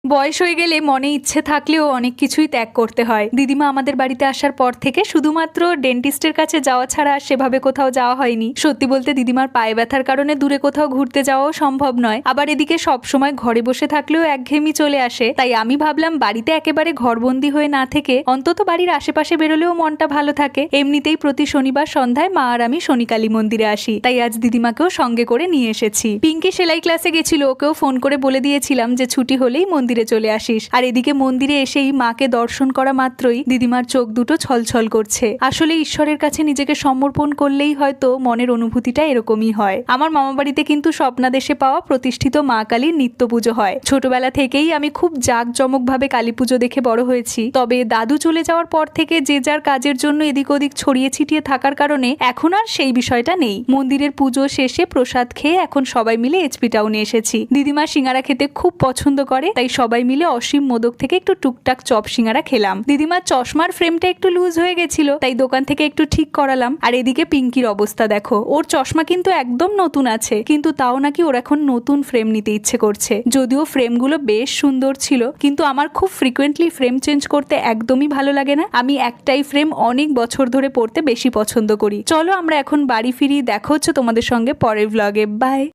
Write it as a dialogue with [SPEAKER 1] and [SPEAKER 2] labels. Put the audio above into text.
[SPEAKER 1] বয়স হয়ে গেলে মনে ইচ্ছে থাকলেও অনেক কিছুই ত্যাগ করতে হয়। দিদিমা আমাদের বাড়িতে আসার পর থেকে শুধুমাত্র ডেন্টিস্টের কাছে যাওয়া ছাড়া আর সেভাবে কোথাও যাওয়া হয়নি। সত্যি বলতে দিদিমার পায়ে ব্যথার কারণে দূরে কোথাও ঘুরতে যাওয়াও সম্ভব নয়। আবার এদিকে সবসময় ঘরে বসে থাকলেও একঘেয়েমি চলে আসে। তাই আমি ভাবলাম বাড়িতে একেবারে ঘরবন্দি হয়ে না থেকে অন্তত বাড়ির আশেপাশে বেরোলেও মনটা ভালো থাকে। এমনিতেই প্রতি শনিবার সন্ধ্যায় মা আর আমি শনিকালী মন্দিরে আসি, তাই আজ দিদিমাকেও সঙ্গে করে নিয়ে এসেছি। পিঙ্কি সেলাই ক্লাসে গেছিল, ওকেও ফোন করে বলে দিয়েছিলাম যে ছুটি হলেই মন্দিরে চলে আসিস। আর এদিকে মন্দিরে এসেই মাকে দর্শন করা মাত্রই দিদিমার চোখ দুটো ছলছল করছে। আসলে ঈশ্বরের কাছে নিজেকে সমর্পণ করলেই হয়তো মনের অনুভূতিটা এরকমই হয়। আমার মামাবাড়িতে কিন্তু স্বপ্নাদেশে পাওয়া প্রতিষ্ঠিত মা কালীর নিত্য পুজো হয়। ছোটবেলা থেকেই আমি খুব জাঁকজমকভাবে কালী পুজো দেখে বড় হয়েছি। তবে দাদু চলে যাওয়ার পর থেকে যে যার কাজের জন্য এদিক ওদিক ছড়িয়ে ছিটিয়ে থাকার কারণে এখন আর সেই বিষয়টা নেই। মন্দিরের পুজো শেষে প্রসাদ খেয়ে এখন সবাই মিলে এইচপি টাউনে এসেছি। দিদিমা সিঙ্গারা খেতে খুব পছন্দ করে, তাই সবাই মিলে অসীম মোদক থেকে একটু টুকটাক চপ সিঙ্গারা খেলাম। দিদিমার চশমার ফ্রেমটা একটু লুজ হয়ে গেছিল, তাই দোকান থেকে একটু ঠিক করালাম। আর এদিকে পিঙ্কির অবস্থা দেখো, ওর চশমা কিন্তু একদম নতুন আছে, কিন্তু তাও নাকি ওর এখন নতুন ফ্রেম নিতে ইচ্ছে করছে। যদিও ফ্রেমগুলো বেশ সুন্দর ছিল, কিন্তু আমার খুব ফ্রিকোয়েন্টলি ফ্রেম চেঞ্জ করতে একদমই ভালো লাগে না। আমি একটাই ফ্রেম অনেক বছর ধরে পরতে বেশি পছন্দ করি। চলো আমরা এখন বাড়ি ফিরি, দেখা হচ্ছে তোমাদের সঙ্গে পরের ব্লগে। বাই।